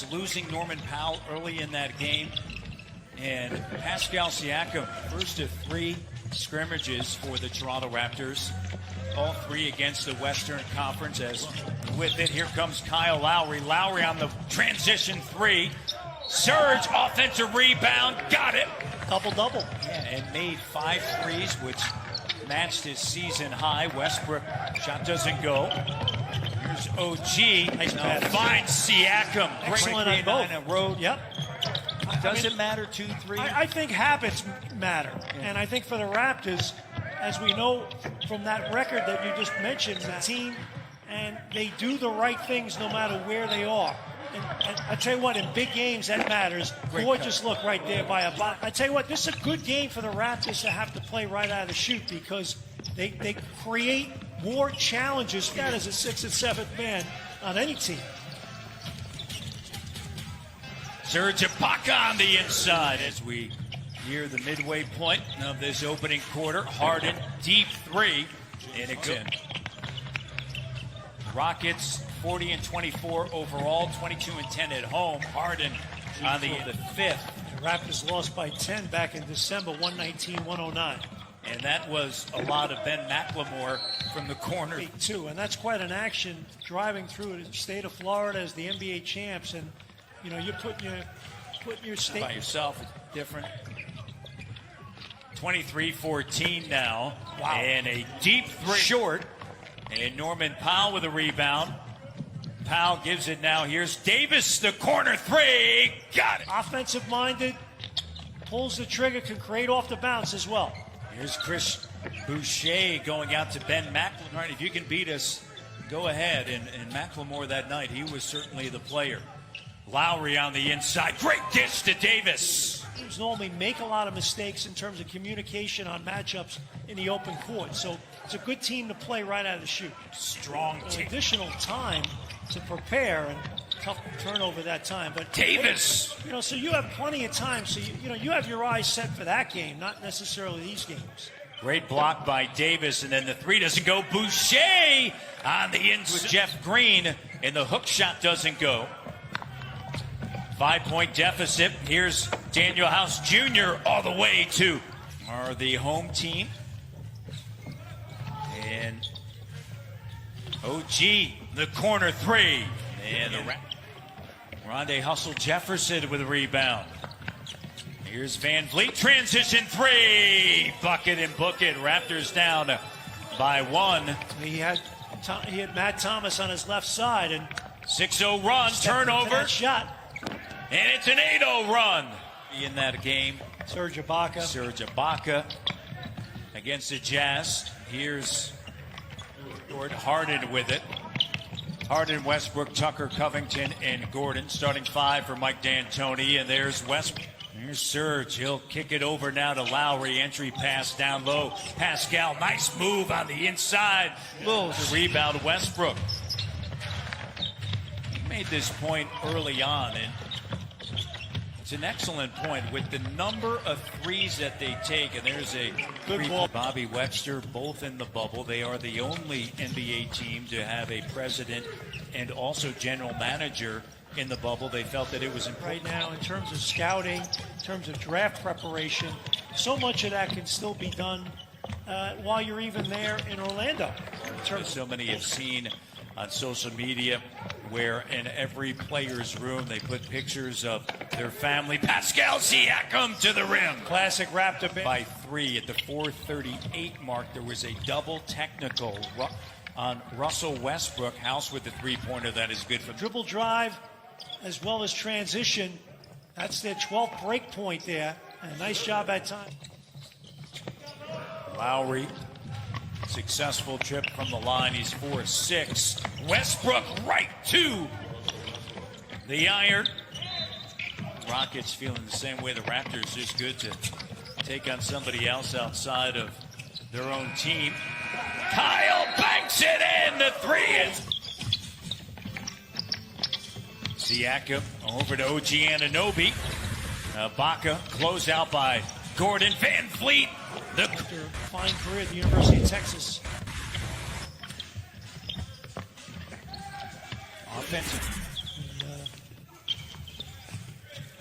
Raptors losing Norman Powell early in that game. And Pascal Siakam, first of 3 scrimmages for the Toronto Raptors. All 3 against the Western Conference. As with it, here comes Kyle Lowry. Lowry on the transition 3. Surge, offensive rebound, got it. Double-double. Yeah, and made 5 threes, which matched his season high. Westbrook, shot doesn't go. Here's OG. Nice now finds Siakam. Excellent on both. On a road. Yep. Does it matter 2-3? I think habits matter. Yeah. And I think for the Raptors, as we know from that record that you just mentioned, the team, and they do the right things no matter where they are. And I tell you what, in big games, that matters. Gorgeous look right there by a bot. I tell you what, this is a good game for the Raptors to have to play right out of the chute because they create more challenges for that as a 6th and 7th man on any team. Serge Ibaka on the inside as we near the midway point of this opening quarter. Harden, deep 3, and it goes. Rockets 40-24 overall, 22-10 at home. Harden on the 5th. The Raptors lost by 10 back in December, 119-109. And that was a lot of Ben McLemore from the corner. Too, and that's quite an action driving through the state of Florida as the NBA champs. And you know, you're putting your state by yourself. It's different. 23-14 now. Wow. And a deep 3 short. And Norman Powell with a rebound. Powell gives it now. Here's Davis, the corner 3. Got it. Offensive minded, pulls the trigger, can create off the bounce as well. Here's Chris Boucher going out to Ben McLemore. If you can beat us, go ahead. And McLemore that night, he was certainly the player. Lowry on the inside. Great dish to Davis. Teams normally make a lot of mistakes in terms of communication on matchups in the open court. So it's a good team to play right out of the chute. Strong team. Additional time to prepare and tough turnover that time. But Davis. You know, so you have plenty of time. So you have your eyes set for that game, not necessarily these games. Great block by Davis, and then the 3 doesn't go. Boucher on the inside with Jeff Green, and the hook shot doesn't go. 5-point deficit. Here's Daniel House Jr. all the way to the home team. And OG, the corner 3. And Rondé Hustle Jefferson with a rebound. Here's Van Vliet, transition 3. Bucket and book it. Raptors down by 1. He had Matt Thomas on his left side. And 6-0 run, turnover. Shot. And it's an 8-0 run in that game. Serge Ibaka against the Jazz. Here's Harden with it. Harden, Westbrook, Tucker, Covington, and Gordon. Starting 5 for Mike D'Antoni. And there's Westbrook. Here's Serge. He'll kick it over now to Lowry. Entry pass down low. Pascal, nice move on the inside. The rebound, Westbrook. He made this point early on, and it's an excellent point with the number of threes that they take. And there's a good ball. Bobby Webster, both in the bubble. They are the only NBA team to have a president and also general manager in the bubble. They felt that it was important. Right now, in terms of scouting, in terms of draft preparation, so much of that can still be done while you're even there in Orlando. So many have seen on social media where in every player's room they put pictures of their family. Pascal Siakam to the rim. Classic Raptor. By 3 at the 4:38 mark, there was a double technical on Russell Westbrook. House with the 3-pointer that is good for dribble drive as well as transition. That's their 12th break point there. And a nice job at time. Lowry. Successful trip from the line. He's 4-6. Westbrook right to the iron. Rockets feeling the same way the Raptors. Just good to take on somebody else outside of their own team. Kyle banks it in. The 3 is. Siakam over to OG Anunoby. Ibaka closed out by Gordon. Van Vliet. The fine career at the University of Texas. Offensive.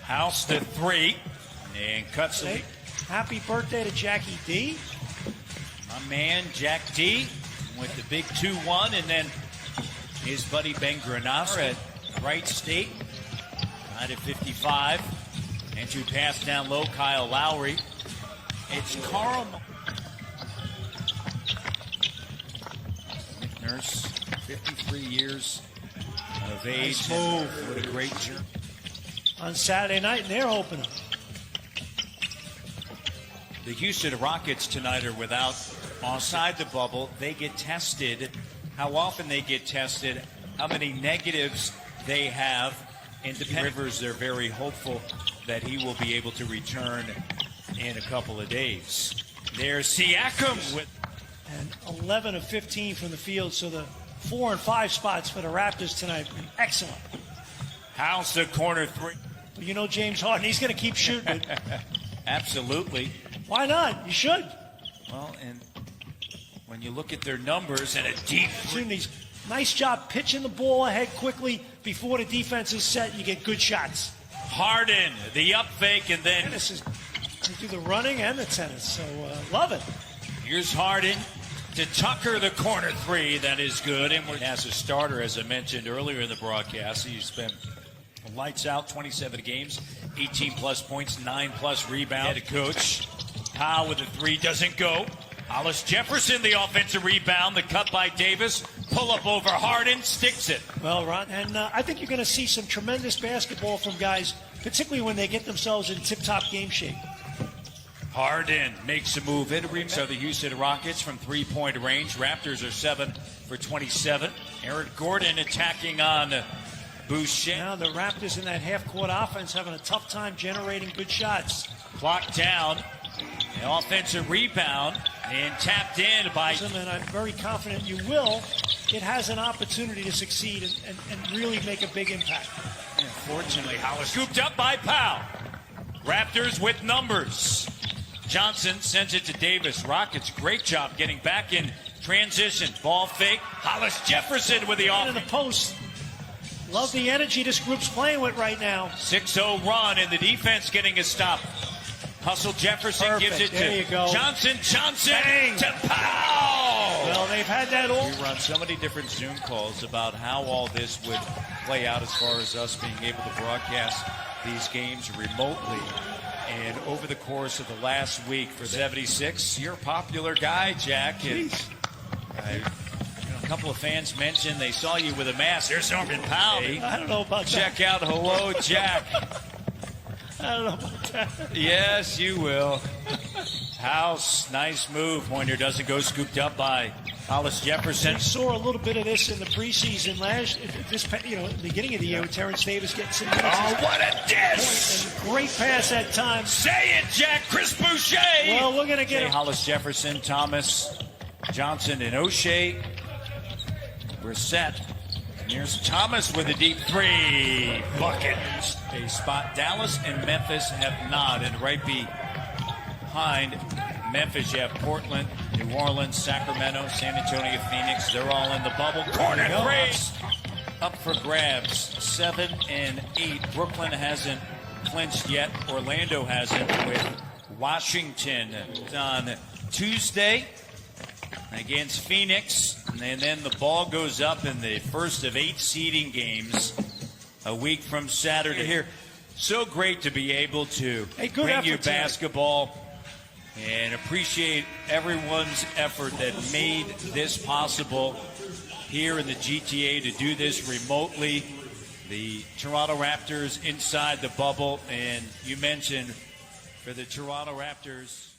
House to 3 and cuts the lead. Happy birthday to Jackie D. My man, Jack D, with the big 2-1, and then his buddy Ben Granada at Wright State, tied at 55. Entry pass down low, Kyle Lowry. It's Carl Nurse, 53 years of age. Nice move. What a great journey. On Saturday night in their opener. The Houston Rockets tonight are without outside the bubble. They get tested. How often they get tested, how many negatives they have. Independent Rivers, they're very hopeful that he will be able to return in a couple of days. There's Siakam with And 11 of 15 from the field, so the 4 and 5 spots for the Raptors tonight have been excellent. House the corner 3. But you know James Harden, he's going to keep shooting it. Absolutely. Why not? You should. Well, and when you look at their numbers and a deep Opportunities. Nice job pitching the ball ahead quickly before the defense is set. You get good shots. Harden, the up fake, and then Tennis is, they do the running and the tennis, so love it. here's Harden to Tucker, the corner 3. That is good. And as a starter, as I mentioned earlier in the broadcast, he's been lights out, 27 games, 18-plus points, 9-plus rebounds. Head coach, Powell with the 3 doesn't go. Hollis Jefferson, the offensive rebound, the cut by Davis, pull up over Harden, sticks it. Well, Ron, and I think you're going to see some tremendous basketball from guys, particularly when they get themselves in tip-top game shape. Harden makes a move. So the Houston Rockets from three-point range. Raptors are 7 for 27. Eric Gordon attacking on Boucher. Now the Raptors in that half-court offense having a tough time generating good shots. Clock down. The offensive rebound and tapped in by... And I'm very confident you will. It has an opportunity to succeed and really make a big impact. Unfortunately, Hollis scooped up by Powell. Raptors with numbers. Johnson sends it to Davis. Rockets, great job getting back in transition. Ball fake. Hollis Jefferson with the In offense. the post. Love the energy this group's playing with right now. 6-0 run, and the defense getting a stop. Hustle Jefferson Perfect. gives it There to you go. Johnson. Bang. To Powell. Well, they've had that all. We run so many different Zoom calls about how all this would play out as far as us being able to broadcast these games remotely. And over the course of the last week for 76, you're a popular guy, Jack. And a couple of fans mentioned they saw you with a mask. There's Norman Powell. I don't know about Check out Hello, Jack. I don't know about that. Yes, you will. House, nice move. Pointer doesn't go, scooped up by Hollis Jefferson. We saw a little bit of this in the preseason at the beginning of the year with Terrence Davis getting some minutes. Oh, what a dish! And great pass at times. Say it, Jack. Chris Boucher. Well, we're going to get Hollis Jefferson, Thomas, Johnson, and O'Shea. We're set. Here's Thomas with a deep 3. Bucket. A spot Dallas and Memphis have not. And right behind Memphis, you have Portland, New Orleans, Sacramento, San Antonio, Phoenix. They're all in the bubble. Corner 3. Up for grabs. 7 and 8. Brooklyn hasn't clinched yet. Orlando hasn't with Washington on Tuesday against Phoenix. And then the ball goes up in the first of 8 seeding games a week from Saturday. Here, so great to be able to bring you basketball and appreciate everyone's effort that made this possible here in the GTA to do this remotely. The Toronto Raptors inside the bubble, and you mentioned for the Toronto Raptors